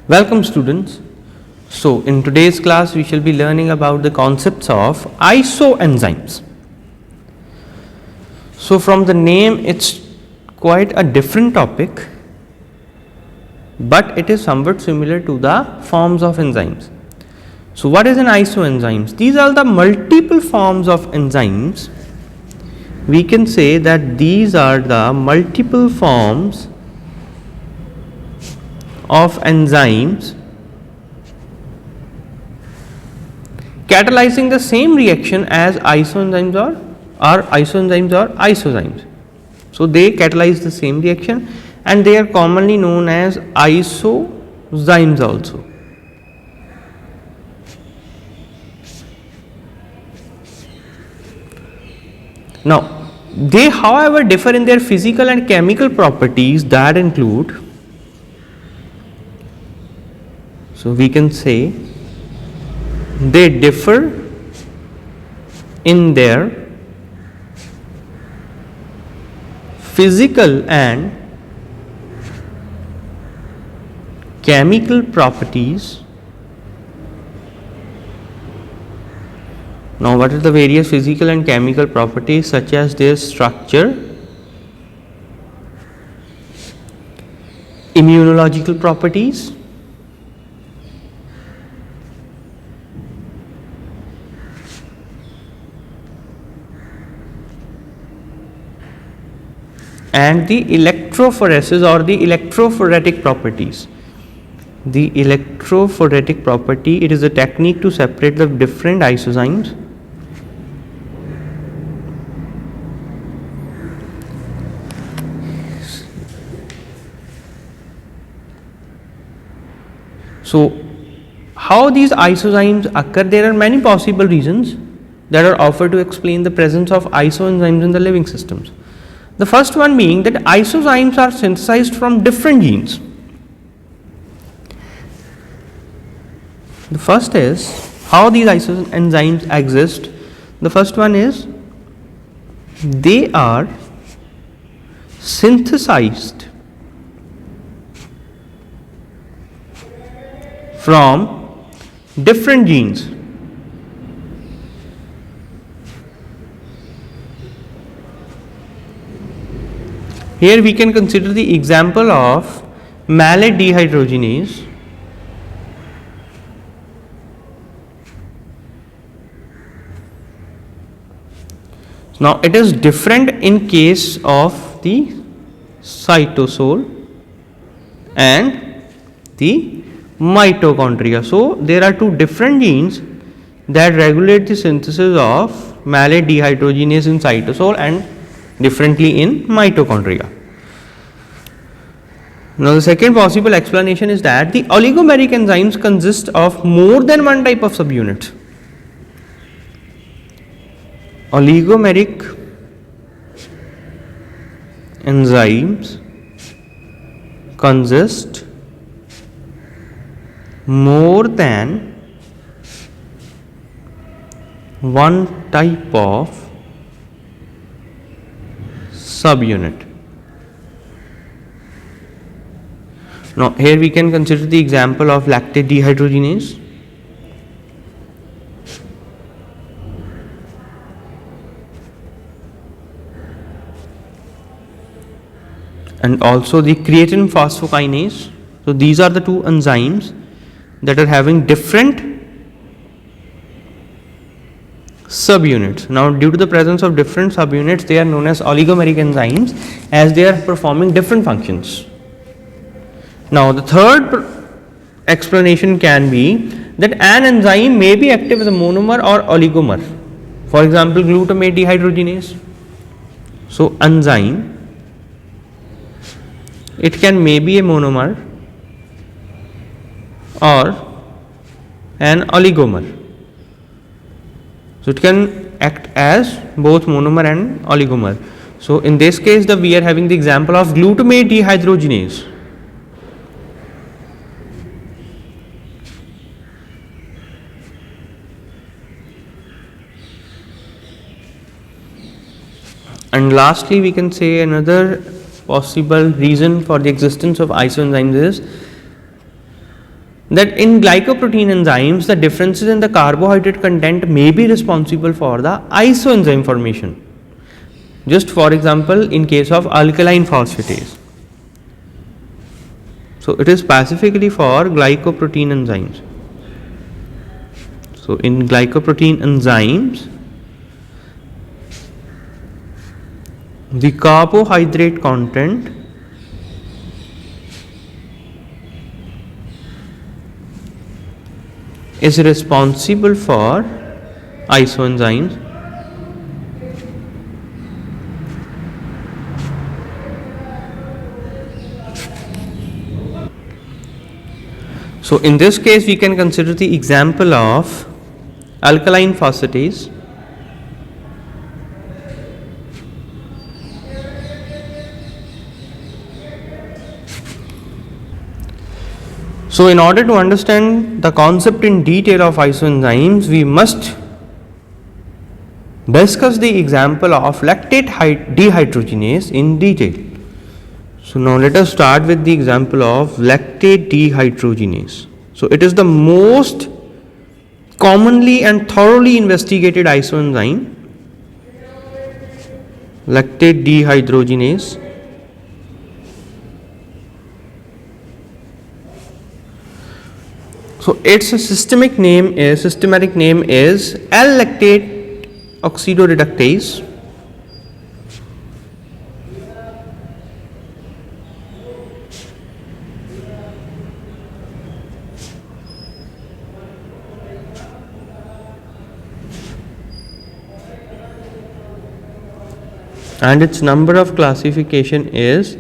Welcome students. So in today's class we shall be learning about the concepts of isoenzymes. So from the name it's quite a different topic, but it is somewhat similar to the forms of enzymes. So what is an isoenzymes? These are the multiple forms of enzymes. We can say that these are the multiple forms of enzymes catalyzing the same reaction as isoenzymes or isozymes. So they catalyze the same reaction and they are commonly known as isozymes also. Now they however differ in their physical and chemical properties that include, so we can say they differ in their physical and chemical properties. Now what are the various physical and chemical properties, such as their structure, immunological properties, and the electrophoresis or the electrophoretic properties. The electrophoretic property, it is a technique to separate the different isozymes So how these isozymes occur? There are many possible reasons that are offered to explain the presence of isoenzymes in the living systems. The first one being that isozymes are synthesized from different genes. The first is how these isoenzymes exist. The first one is they are synthesized from different genes. Here we can consider the example of malate dehydrogenase. Now it is different in case of the cytosol and the mitochondria. So there are two different genes that regulate the synthesis of malate dehydrogenase in cytosol and differently in mitochondria. Now the second possible explanation is that the oligomeric enzymes consist of more than one type of subunit. Oligomeric enzymes consist more than one type of subunit. Now here we can consider the example of lactate dehydrogenase. And also the creatine phosphokinase. So these are the two enzymes that are having different subunits. Now due to the presence of different subunits, they are known as oligomeric enzymes, as they are performing different functions. Now the third explanation can be that an enzyme may be active as a monomer or oligomer. For example, glutamate dehydrogenase. So enzyme, it can maybe a monomer or an oligomer. So it can act as both monomer and oligomer. So in this case we are having the example of glutamate dehydrogenase. And lastly we can say another possible reason for the existence of isoenzymes is that in glycoprotein enzymes, the differences in the carbohydrate content may be responsible for the isoenzyme formation. Just for example, in case of alkaline phosphatase. So it is specifically for glycoprotein enzymes. So in glycoprotein enzymes, the carbohydrate content is responsible for isoenzymes. So in this case, we can consider the example of alkaline phosphatase. So in order to understand the concept in detail of isoenzymes, we must discuss the example of lactate dehydrogenase in detail. So now let us start with the example of lactate dehydrogenase. So it is the most commonly and thoroughly investigated isoenzyme, lactate dehydrogenase. So its systematic name is L-lactate oxidoreductase. And its number of classification is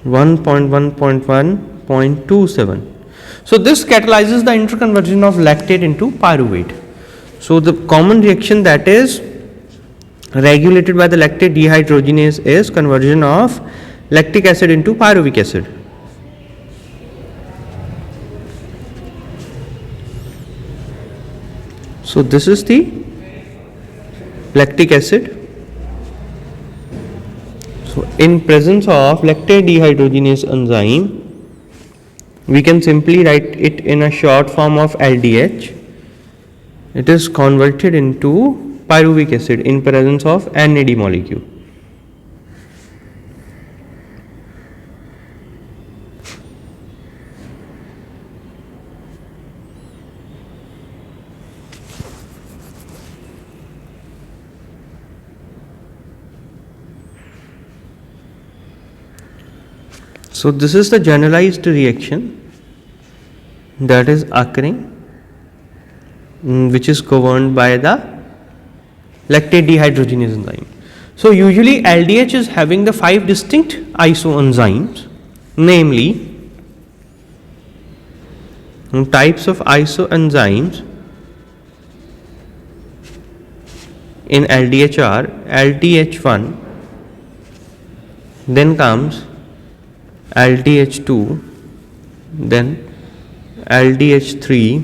1.1.1.27. So this catalyzes the interconversion of lactate into pyruvate. So the common reaction that is regulated by the lactate dehydrogenase is conversion of lactic acid into pyruvic acid. So this is the lactic acid. So in presence of lactate dehydrogenase enzyme, we can simply write it in a short form of LDH. It is converted into pyruvic acid in presence of NAD molecule. So this is the generalized reaction that is occurring, which is governed by the lactate dehydrogenase enzyme. So usually LDH is having the 5 distinct isoenzymes, namely types of isoenzymes in LDH are LDH1, then comes LDH2, then LDH3,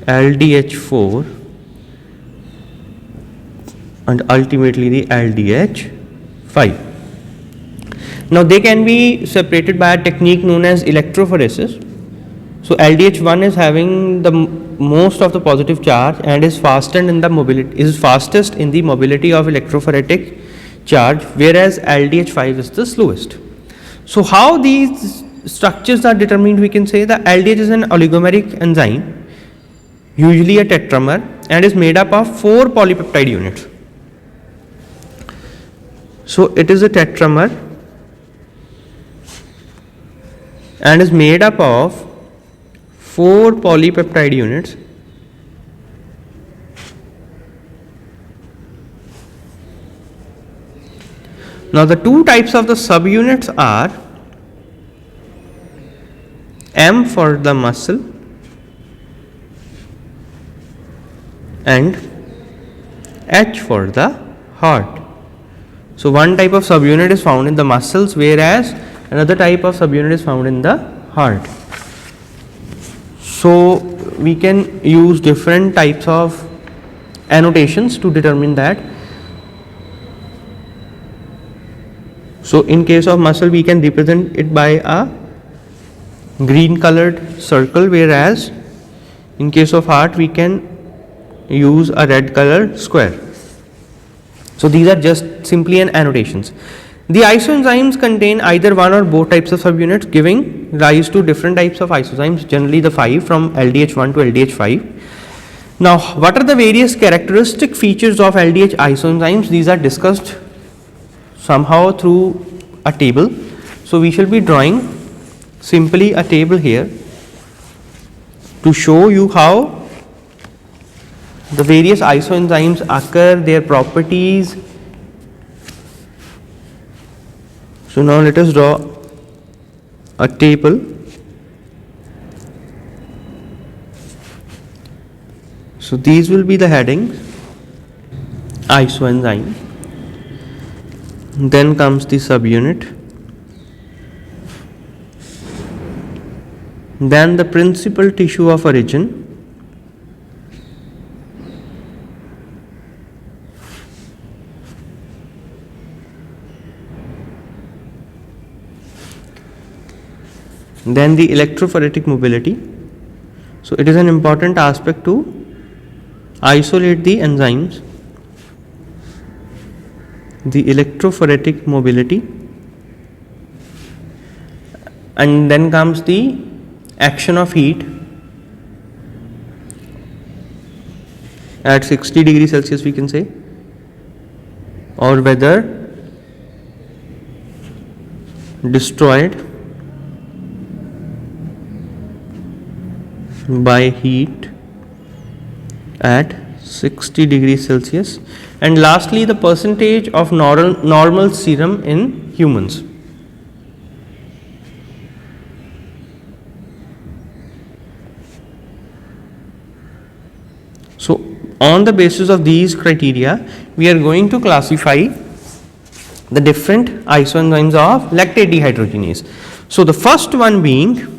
LDH4, and ultimately the LDH5. Now they can be separated by a technique known as electrophoresis. So LDH1 is having the most of the positive charge and is fastest in the mobility of electrophoretic charge, whereas LDH5 is the slowest. So how these structures are determined, we can say the LDH is an oligomeric enzyme, usually a tetramer, and is made up of 4 polypeptide units. So it is a tetramer and is made up of 4 polypeptide units. Now the 2 types of the subunits are M for the muscle and H for the heart. So one type of subunit is found in the muscles, whereas another type of subunit is found in the heart. So we can use different types of annotations to determine that. So in case of muscle we can represent it by a green colored circle, whereas in case of heart we can use a red colored square. So these are just simply an annotations. The isoenzymes contain either one or both types of subunits, giving rise to different types of isozymes, generally the 5 from LDH1 to LDH5. Now, what are the various characteristic features of LDH isoenzymes? These are discussed somehow through a table. So we shall be drawing simply a table here to show you how the various isoenzymes occur, their properties. So now let us draw a table. So these will be the headings: isoenzyme, then comes the subunit, then the principal tissue of origin, then the electrophoretic mobility. So it is an important aspect to isolate the enzymes, the electrophoretic mobility, and then comes the action of heat at 60 degrees Celsius, we can say, or whether destroyed by heat at 60 degrees Celsius, and lastly the percentage of normal serum in humans. So on the basis of these criteria we are going to classify the different isoenzymes of lactate dehydrogenase. So the first one being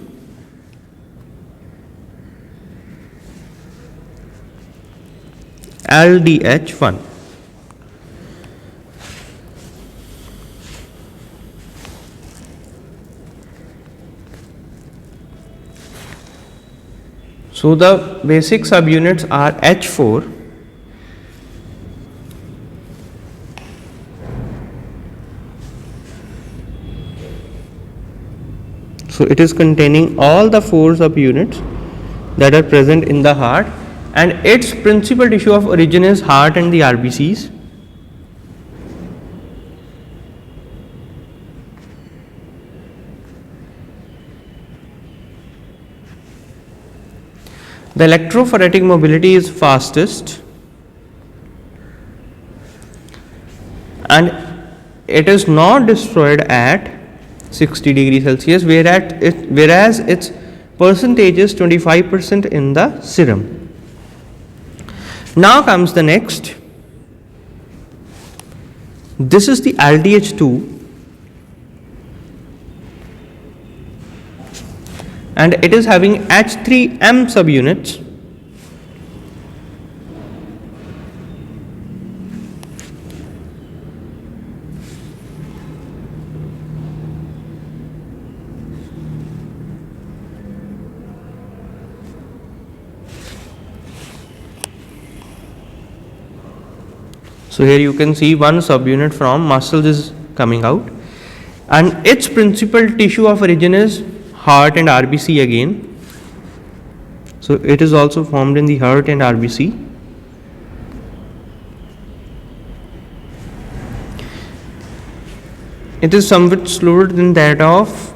LDH1. So the basic subunits are H4, so it is containing all the 4 subunits that are present in the heart, and its principal tissue of origin is heart and the RBCs. The electrophoretic mobility is fastest, and it is not destroyed at 60 degrees Celsius, whereas its percentage is 25% in the serum. Now comes the next. This is the LDH2, and it is having H3M subunits. So here you can see one subunit from muscles is coming out, and its principal tissue of origin is heart and RBC again. So it is also formed in the heart and RBC. It is somewhat slower than that of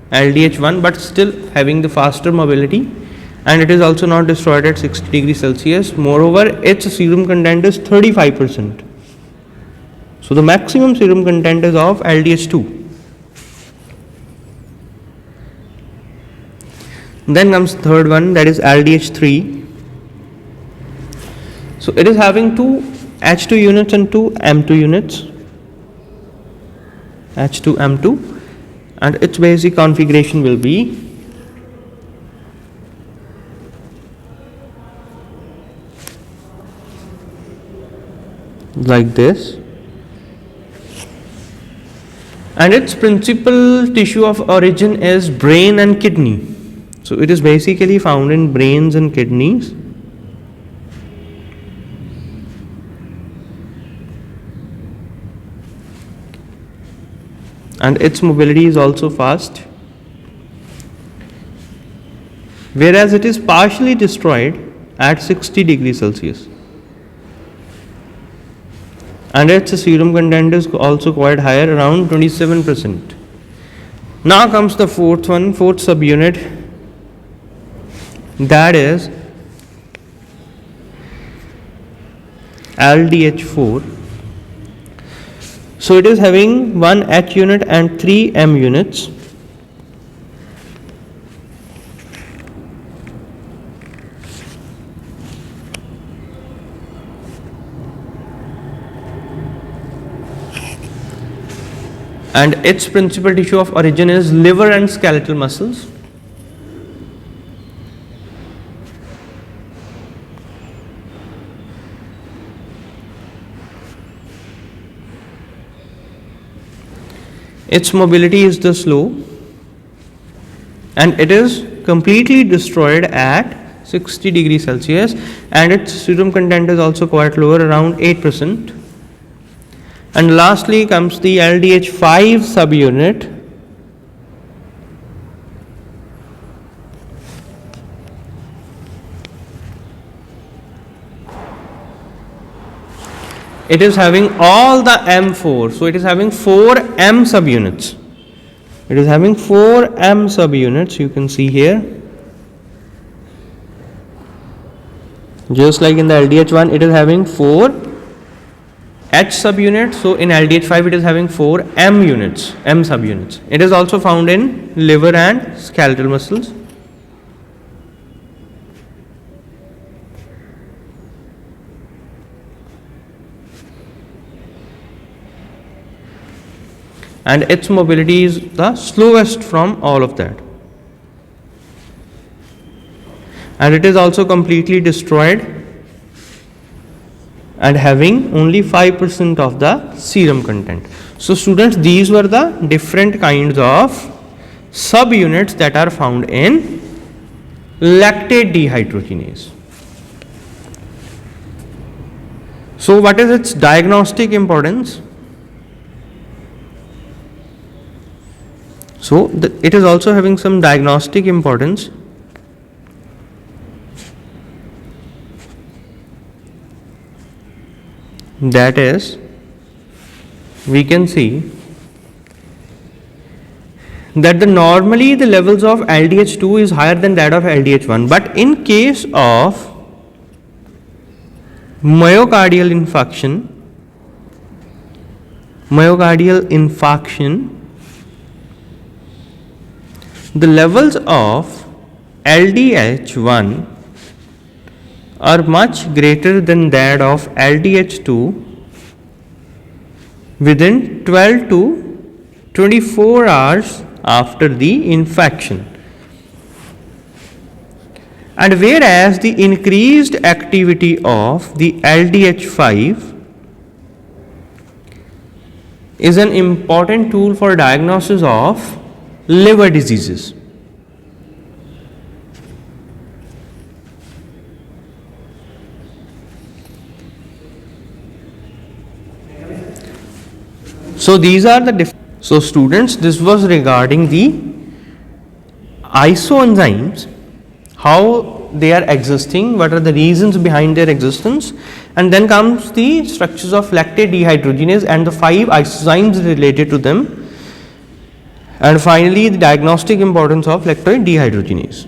LDH1, but still having the faster mobility, and it is also not destroyed at 60 degrees Celsius. Moreover, its serum content is 35%. So the maximum serum content is of LDH2. Then comes the third one, that is LDH3. So it is having 2 H2 units and 2 M2 units, H2 M2, and its basic configuration will be like this, and its principal tissue of origin is brain and kidney. So it is basically found in brains and kidneys. And its mobility is also fast, whereas it is partially destroyed at 60 degrees Celsius. And its serum content is also quite higher, around 27%. Now comes the fourth subunit, that is LDH4. So it is having 1 H unit and 3 M units. And its principal tissue of origin is liver and skeletal muscles. Its mobility is the slow, and it is completely destroyed at 60 degrees Celsius, and its serum content is also quite lower, around 8%. And lastly comes the LDH5 subunit. It is having all the M4, so it is having 4 M subunits. It is having 4 M subunits, you can see here. Just like in the LDH1, it is having 4 H subunits, so in LDH5 it is having 4 M subunits. It is also found in liver and skeletal muscles. And its mobility is the slowest from all of that. And it is also completely destroyed and having only 5% of the serum content. So students, these were the different kinds of subunits that are found in lactate dehydrogenase. So what is its diagnostic importance? So it is also having some diagnostic importance. That is, we can see that normally the levels of LDH2 is higher than that of LDH1, but in case of myocardial infarction, the levels of LDH1 are much greater than that of LDH2 within 12 to 24 hours after the infection. And whereas the increased activity of the LDH5 is an important tool for diagnosis of liver diseases. So these are the so students, this was regarding the isoenzymes, how they are existing, what are the reasons behind their existence, and then comes the structures of lactate dehydrogenase and the 5 isozymes related to them, and finally the diagnostic importance of lactate dehydrogenase.